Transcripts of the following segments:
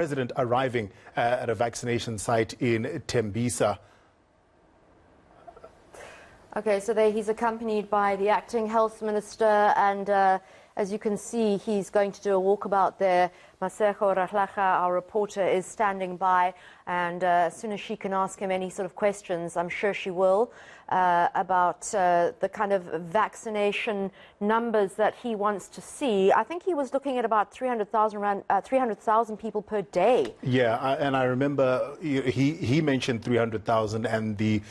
President arriving at a vaccination site in Tembisa. Okay, so there he's accompanied by the acting health minister, and as you can see, he's going to do a walkabout there. Masego Rahlaga, our reporter, is standing by, and as soon as she can ask him any sort of questions, I'm sure she will, about the kind of vaccination numbers that he wants to see. I think he was looking at about 300,000 people per day. Yeah, and I remember he mentioned 300,000, and the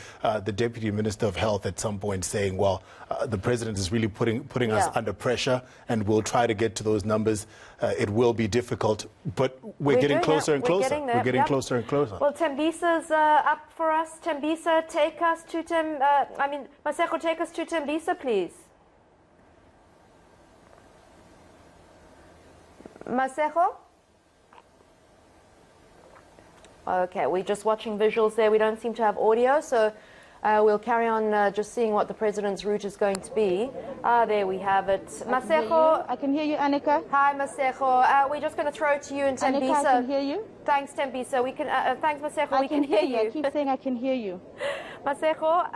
Deputy Minister of Health at some point saying, well, the President is really putting us under pressure, and we'll try to get to those numbers. It will be difficult, but we're getting closer and closer. We're getting closer and closer. Well, Tembisa's up for us. Tembisa, take us to Masego, take us to Tembisa, please. Masego? Okay, we're just watching visuals there. We don't seem to have audio, so we'll carry on just seeing what the President's route is going to be. There we have it. Masego. I can hear you, Annika. Hi, Masego. We're just going to throw it to you in Tembisa. Annika, I can hear you. Thanks, Tembisa. We can. Thanks, Masego. We can hear you. I keep saying I can hear you. Masego,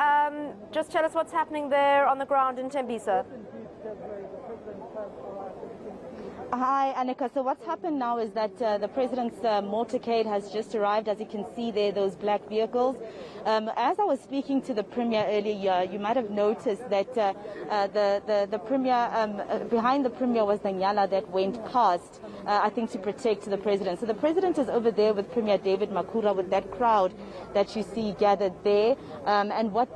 just tell us what's happening there on the ground in Tembisa. Hi, Annika. So what's happened now is that the President's motorcade has just arrived. As you can see there, those black vehicles. As I was speaking to the Premier earlier, you might have noticed that the Premier, behind the Premier was the Nyala that went past, I think, to protect the President. So the President is over there with Premier David Makhura, with that crowd that you see gathered there. And what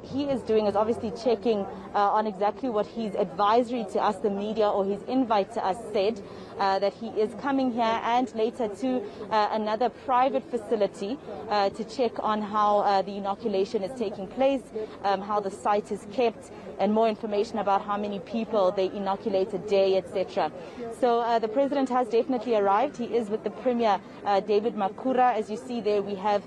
he is doing is obviously checking on exactly what his advisory to us, the media, or his invite to us said, that he is coming here and later to another private facility to check on how the inoculation is taking place, how the site is kept, and more information about how many people they inoculate a day, etc. So the President has definitely arrived. He is with the Premier, David Makhura. As you see there, we have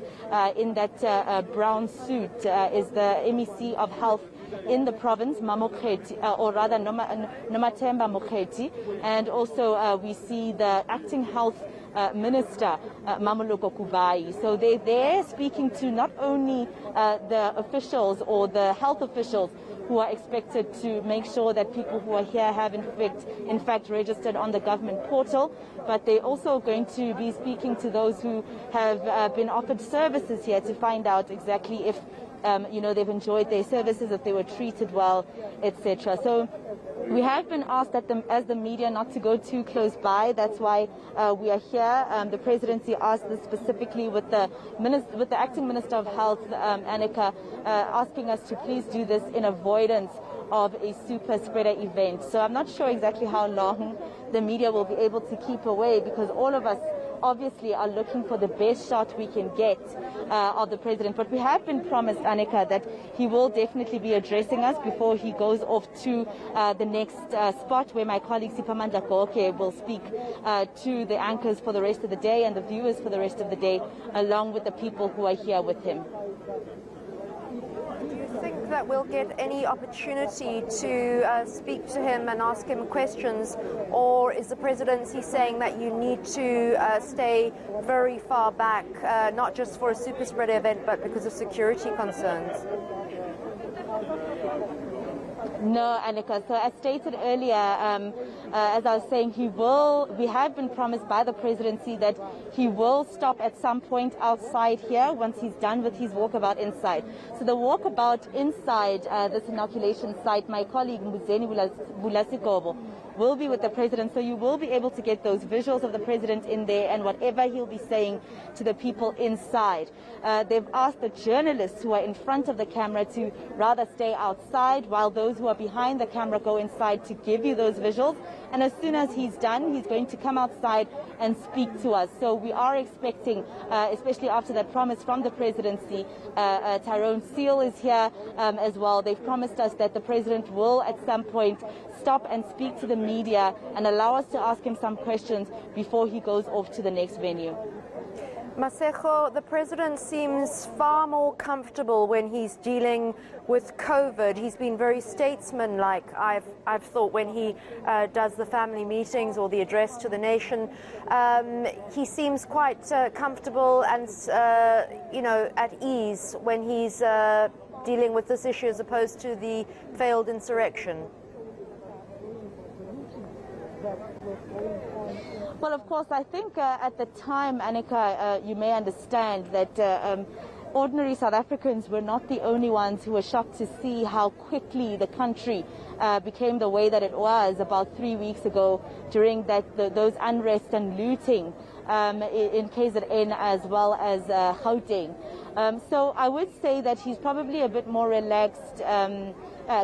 in that brown suit is the MEC of Health in the province, or rather Nomathemba Mokheti, and also we see the acting health Minister, Mamoloko Kubai. So they're there speaking to not only the officials or the health officials who are expected to make sure that people who are here have in fact registered on the government portal, but they're also going to be speaking to those who have been offered services here to find out exactly if they've enjoyed their services, if they were treated well, etc. So we have been asked as the media not to go too close by. That's why we are here. The Presidency asked this specifically with the Acting Minister of Health, Annika, asking us to please do this in avoidance of a super spreader event. So I'm not sure exactly how long the media will be able to keep away, because all of us obviously are looking for the best shot we can get of the President. But we have been promised, Annika, that he will definitely be addressing us before he goes off to the next spot, where my colleague Siphamandla Goke will speak to the anchors for the rest of the day and the viewers for the rest of the day, along with the people who are here with him. Do you think that we'll get any opportunity to speak to him and ask him questions, or is the Presidency saying that you need to stay very far back, not just for a super spreader event, but because of security concerns? No, Annika. So as stated earlier, as I was saying, we have been promised by the Presidency that he will stop at some point outside here once he's done with his walkabout inside. So the walkabout inside this inoculation site, my colleague Mbuzeni Bulasikobo will be with the President, so you will be able to get those visuals of the President in there and whatever he'll be saying to the people inside. They've asked the journalists who are in front of the camera to rather stay outside, while those who are behind the camera go inside to give you those visuals. And as soon as he's done, he's going to come outside and speak to us. So we are expecting, especially after that promise from the Presidency, Tyrone Seal is here as well. They've promised us that the President will at some point stop and speak to the media and allow us to ask him some questions before he goes off to the next venue. Masego, the president seems far more comfortable when he's dealing with COVID. He's been very statesman-like, I've thought, when he does the family meetings or the address to the nation. He seems quite comfortable and, at ease when he's dealing with this issue as opposed to the failed insurrection. Well, of course, I think at the time, Annika, you may understand that ordinary South Africans were not the only ones who were shocked to see how quickly the country became the way that it was about 3 weeks ago during those unrest and looting in KZN as well as Gauteng. So I would say that he's probably a bit more relaxed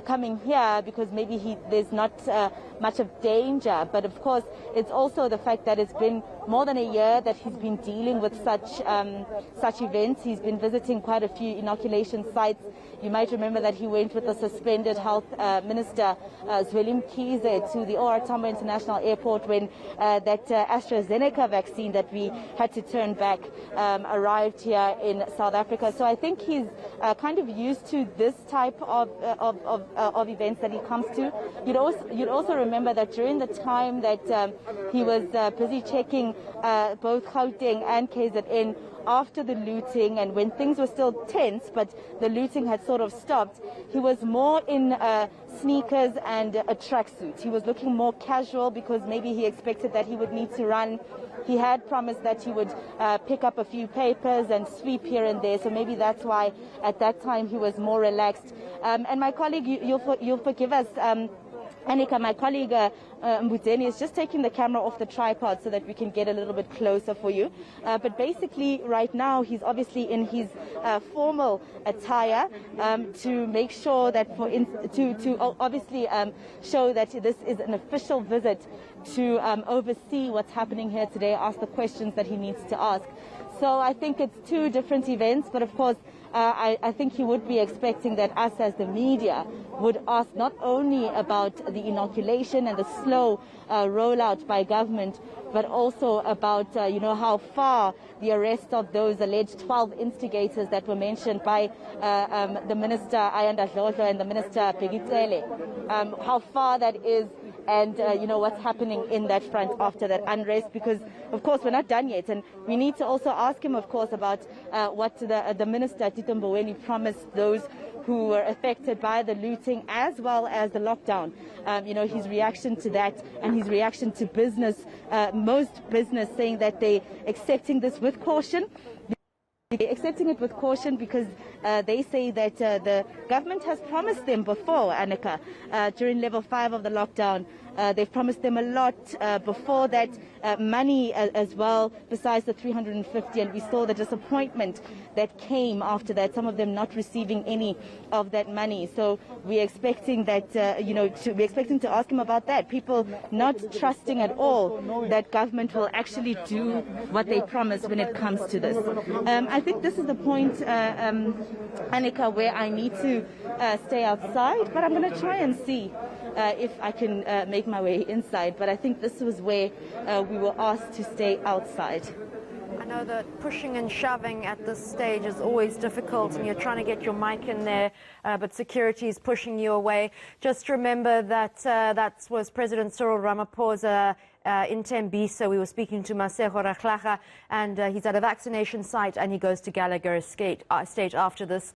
coming here because maybe there's not much of danger. But of course, it's also the fact that it's been more than a year that he's been dealing with such events. He's been visiting quite a few inoculation sites. You might remember that he went with the suspended health minister, Zweli Mkhize, to the OR Tambo International Airport when that AstraZeneca vaccine that we had to turn back arrived here in South Africa. So I think he's kind of used to this type of events that he comes to. You'd also remember that during the time that he was busy checking both Gauteng and KZN after the looting and when things were still tense, but the looting had sort of stopped, he was more in sneakers and a tracksuit. He was looking more casual because maybe he expected that he would need to run. He had promised that he would pick up a few papers and sweep here and there, so maybe that's why at that time he was more relaxed. And my colleague, you'll forgive us, Annika, my colleague Mbudeni is just taking the camera off the tripod so that we can get a little bit closer for you. But basically, right now, he's obviously in his formal attire to make sure that, to obviously show that this is an official visit to oversee what's happening here today, ask the questions that he needs to ask. So I think it's two different events, but of course, I think he would be expecting that us as the media would ask not only about the inoculation and the slow rollout by government, but also about, how far the arrest of those alleged 12 instigators that were mentioned by the Minister Ayanda Dlodlo and the Minister Pegitsele, how far that is and, what's happening in that front after that unrest, because, of course, we're not done yet. And we need to also ask him, of course, about what the Minister, Tito Mboweni, promised those who were affected by the looting as well as the lockdown. His reaction to that and his reaction to business, most business saying that they're accepting this with caution. They're accepting it with caution because they say that the government has promised them before, Annika, during level 5 of the lockdown. They've promised them a lot before that, money as well, besides the 350, and we saw the disappointment that came after that, some of them not receiving any of that money. So we're expecting that, we're expecting to ask him about that. People not trusting at all that government will actually do what they promise when it comes to this. I think this is the point, Annika, where I need to stay outside, but I'm going to try and see if I can make my way inside. But I think this was where we were asked to stay outside. I know that pushing and shoving at this stage is always difficult, and you're trying to get your mic in there, but security is pushing you away. Just remember that that was President Cyril Ramaphosa in Tembisa. We were speaking to Masego Rahlaga, and he's at a vaccination site, and he goes to Gallagher Estate after this.